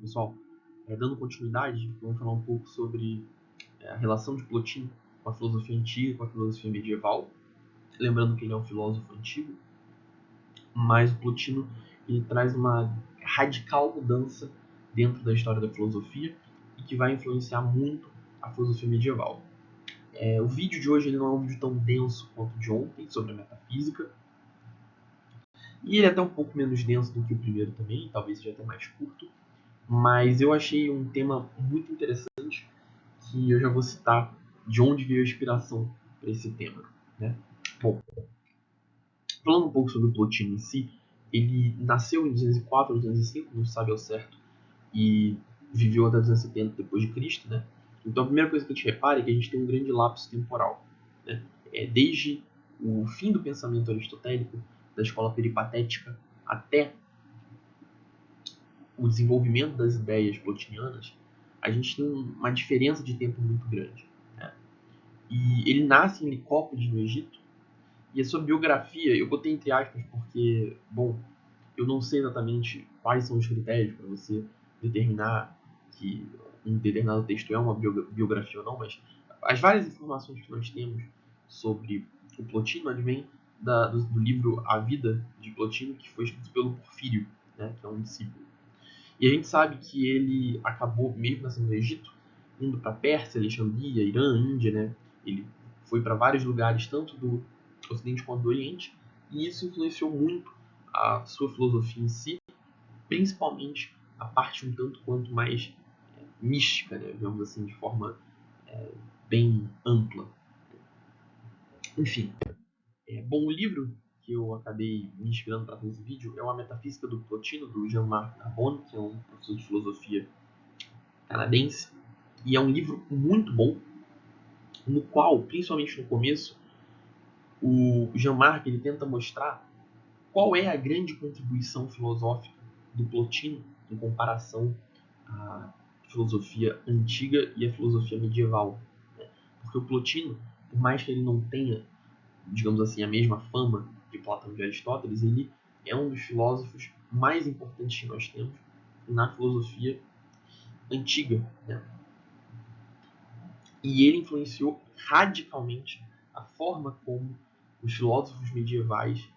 Pessoal, dando continuidade, vamos falar um pouco sobre a relação de Plotino com a filosofia antiga, com a filosofia medieval. Lembrando que ele é um filósofo antigo, mas o Plotino ele traz uma radical mudança dentro da história da filosofia e que vai influenciar muito a filosofia medieval. O vídeo de hoje ele não é um vídeo tão denso quanto o de ontem, sobre a metafísica, e ele é até um pouco menos denso do que o primeiro também, talvez seja até mais curto, mas eu achei um tema muito interessante que eu já vou citar de onde veio a inspiração para esse tema, né? Bom, falando um pouco sobre o Plotino em si, ele nasceu em 204 ou 205, não se sabe ao certo, e viveu até 270 depois de Cristo, né? Então a primeira coisa que a gente repara é que a gente tem um grande lapso temporal, né? Desde o fim do pensamento aristotélico, da escola peripatética, até o desenvolvimento das ideias plotinianas, a gente tem uma diferença de tempo muito grande, né? E ele nasce em Licópolis, no Egito, e a sua biografia, eu botei entre aspas porque, bom, eu não sei exatamente quais são os critérios para você determinar que um determinado texto é uma biografia ou não, mas as várias informações que nós temos sobre o Plotino advêm do livro A Vida de Plotino, que foi escrito pelo Porfírio, né, que é um discípulo. E a gente sabe que ele acabou, mesmo nascendo no Egito, indo para Pérsia, Alexandria, Irã, Índia, né? Ele foi para vários lugares, tanto do Ocidente quanto do Oriente, e isso influenciou muito a sua filosofia em si, principalmente a parte um tanto quanto mais mística, né? Digamos assim, de forma bem ampla. Enfim, bom, o livro que eu acabei me inspirando para fazer esse vídeo é A Metafísica do Plotino, do Jean-Marc Carbone, que é um professor de filosofia canadense, e é um livro muito bom, no qual, principalmente no começo, o Jean-Marc ele tenta mostrar qual é a grande contribuição filosófica do Plotino em comparação à filosofia antiga e à filosofia medieval. Porque o Plotino, por mais que ele não tenha, digamos assim, a mesma fama de Platão e de Aristóteles, ele é um dos filósofos mais importantes que nós temos na filosofia antiga, né? E ele influenciou radicalmente a forma como os filósofos medievais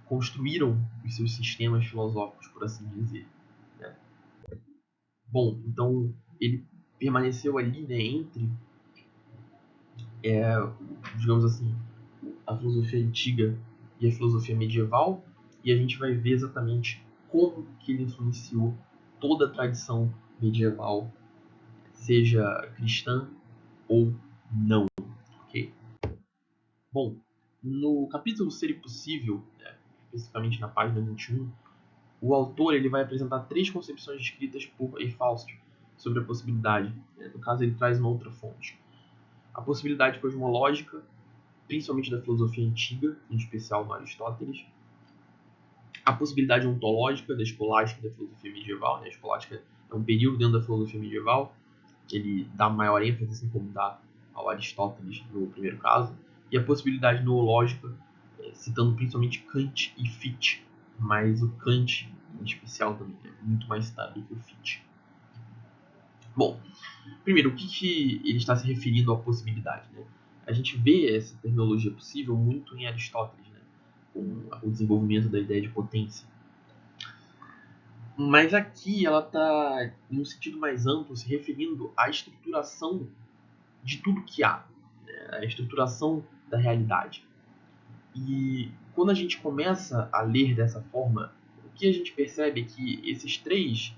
construíram os seus sistemas filosóficos, por assim dizer, né? Bom, então ele permaneceu ali, né, entre, digamos assim, a filosofia antiga e a filosofia medieval, e a gente vai ver exatamente como que ele influenciou toda a tradição medieval, seja cristã ou não, ok? Bom, no capítulo Ser Impossível, especificamente na página 21, o autor ele vai apresentar três concepções descritas por Eichhorst sobre a possibilidade. No caso, ele traz uma outra fonte. A possibilidade cosmológica, principalmente da filosofia antiga, em especial no Aristóteles. A possibilidade ontológica da escolástica e da filosofia medieval. A escolástica é um período dentro da filosofia medieval. Ele dá maior ênfase, assim como dá ao Aristóteles no primeiro caso. E a possibilidade noológica, citando principalmente Kant e Fichte, mas o Kant em especial também é muito mais citado do que o Fichte. Bom, primeiro, o que ele está se referindo à possibilidade, né? A gente vê essa terminologia possível muito em Aristóteles, né? Com o desenvolvimento da ideia de potência. Mas aqui ela está, em um sentido mais amplo, se referindo à estruturação de tudo que há, né? A estruturação da realidade. E quando a gente começa a ler dessa forma, o que a gente percebe é que essas três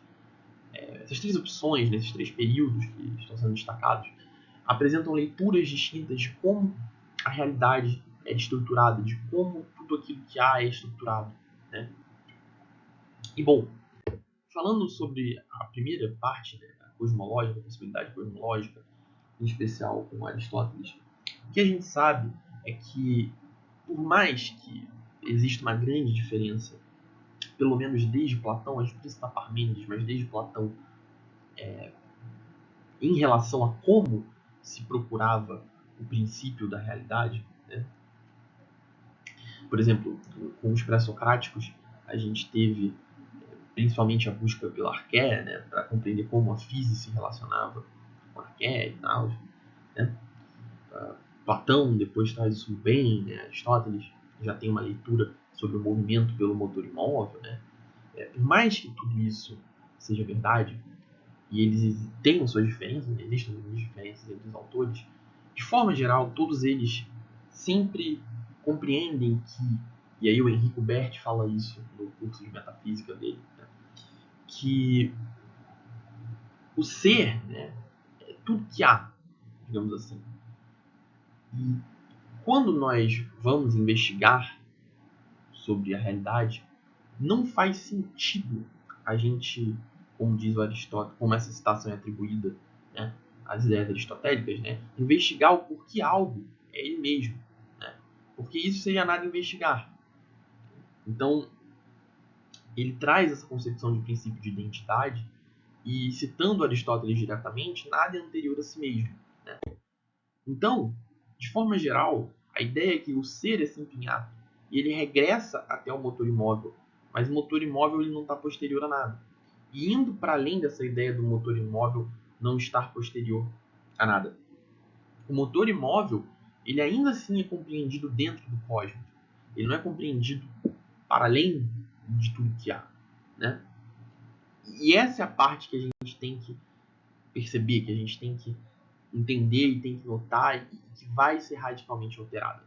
opções, nesses três períodos que estão sendo destacados, apresentam leituras distintas de como a realidade é estruturada, de como tudo aquilo que há é estruturado, né? E bom, falando sobre a primeira parte, né, a cosmológica, a possibilidade cosmológica, em especial com Aristóteles, o que a gente sabe é que, por mais que exista uma grande diferença, pelo menos desde Platão, a gente precisa citar Parmênides, mas desde Platão, em relação a como se procurava o princípio da realidade, né? Por exemplo, com os pré-socráticos, a gente teve principalmente a busca pelo arqué, né, para compreender como a física se relacionava com o arqué e tal, né? Platão depois traz isso bem, né? Aristóteles já tem uma leitura sobre o movimento pelo motor imóvel, né? Por mais que tudo isso seja verdade, e eles tenham suas diferenças, existem muitas diferenças entre os autores, de forma geral, todos eles sempre compreendem que, e aí o Enrico Berti fala isso no curso de metafísica dele, né, que o ser, né, é tudo que há, digamos assim. E quando nós vamos investigar sobre a realidade, não faz sentido a gente, como diz o Aristóteles, como essa citação é atribuída, né, às ideias aristotélicas, né, investigar o porquê algo é ele mesmo, né, porque isso seria nada investigar. Então, ele traz essa concepção de princípio de identidade e, citando Aristóteles diretamente, nada é anterior a si mesmo, né? Então, de forma geral, a ideia é que o ser é sempre em ato e ele regressa até o motor imóvel, mas o motor imóvel ele não está posterior a nada. E indo para além dessa ideia do motor imóvel não estar posterior a nada, o motor imóvel ele ainda assim é compreendido dentro do cosmos. Ele não é compreendido para além de tudo que há, né? E essa é a parte que a gente tem que perceber, que a gente tem que entender e tem que notar e que vai ser radicalmente alterada.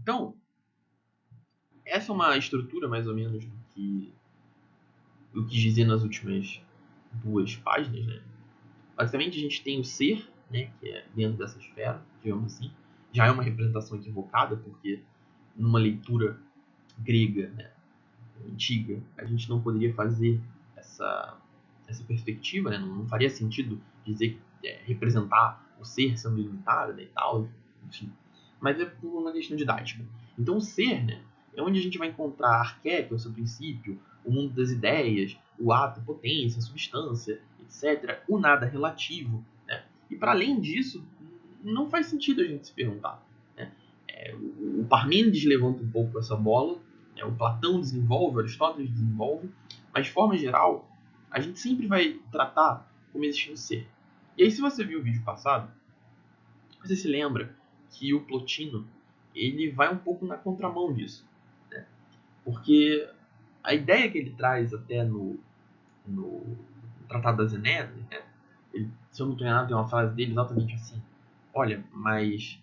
Então, essa é uma estrutura mais ou menos do que eu quis dizer nas últimas 2 páginas, né? Basicamente a gente tem o ser, né, que é dentro dessa esfera, digamos assim. Já é uma representação equivocada, porque numa leitura grega, né, antiga, a gente não poderia fazer essa perspectiva, né? Não faria sentido dizer representar o ser sendo ilimitado, né, e tal, enfim. Mas é por uma questão didática. Então o ser, né, é onde a gente vai encontrar arqué, que é o seu princípio, o mundo das ideias, o ato, a potência, a substância, etc. O nada relativo, né? E para além disso, não faz sentido a gente se perguntar, né? O Parmênides levanta um pouco essa bola, né? O Platão desenvolve, o Aristóteles desenvolve, mas de forma geral, a gente sempre vai tratar como existindo ser. E aí, se você viu o vídeo passado, você se lembra que o Plotino ele vai um pouco na contramão disso, né? Porque a ideia que ele traz até no Tratado das Enéas, né? Se eu não estou enganado, tem uma frase dele exatamente assim: olha, mas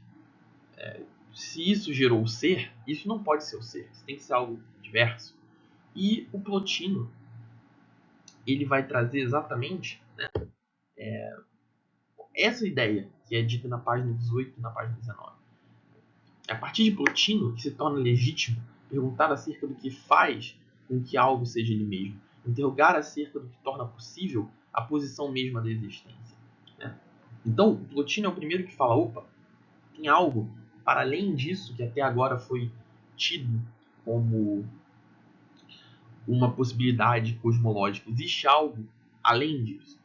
se isso gerou o ser, isso não pode ser o ser, isso tem que ser algo diverso. E o Plotino ele vai trazer exatamente, né, essa ideia que é dita na página 18 e na página 19. É a partir de Plotino que se torna legítimo perguntar acerca do que faz com que algo seja ele mesmo, interrogar acerca do que torna possível a posição mesma da existência, né? Então, Plotino é o primeiro que fala: opa, tem algo para além disso que até agora foi tido como uma possibilidade cosmológica. Existe algo além disso.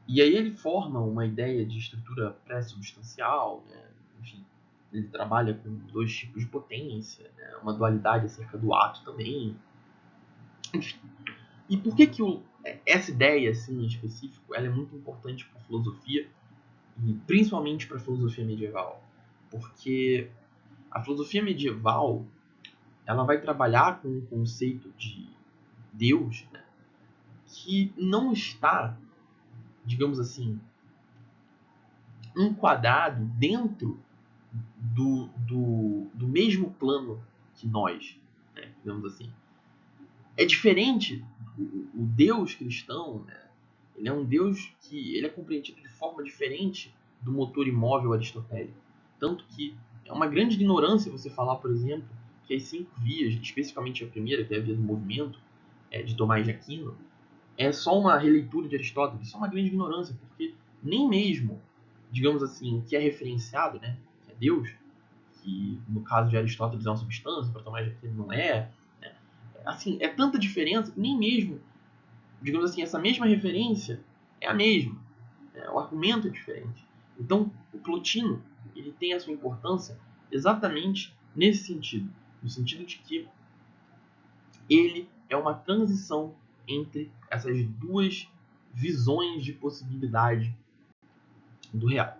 E aí ele forma uma ideia de estrutura pré-substancial, né? Enfim, ele trabalha com 2 tipos de potência, né? Uma dualidade acerca do ato também. Enfim. E por que essa ideia assim, em específico ela é muito importante para a filosofia e principalmente para a filosofia medieval? Porque a filosofia medieval ela vai trabalhar com um conceito de Deus, né, que não está, digamos assim, enquadrado dentro do mesmo plano que nós, né, digamos assim. É diferente. O Deus cristão, né, ele é um Deus que ele é compreendido de forma diferente do motor imóvel aristotélico. Tanto que é uma grande ignorância você falar, por exemplo, que as 5 vias, especificamente a primeira, que é a via do movimento, de Tomás de Aquino, é só uma releitura de Aristóteles. Isso é uma grande ignorância, porque nem mesmo, digamos assim, o que é referenciado, né, que é Deus, que no caso de Aristóteles é uma substância, para Tomás de Aquino não é, né? Assim, é tanta diferença que nem mesmo, digamos assim, essa mesma referência é a mesma, né? O argumento é diferente. Então, o Plotino ele tem a sua importância exatamente nesse sentido, no sentido de que ele é uma transição entre essas duas visões de possibilidade do real.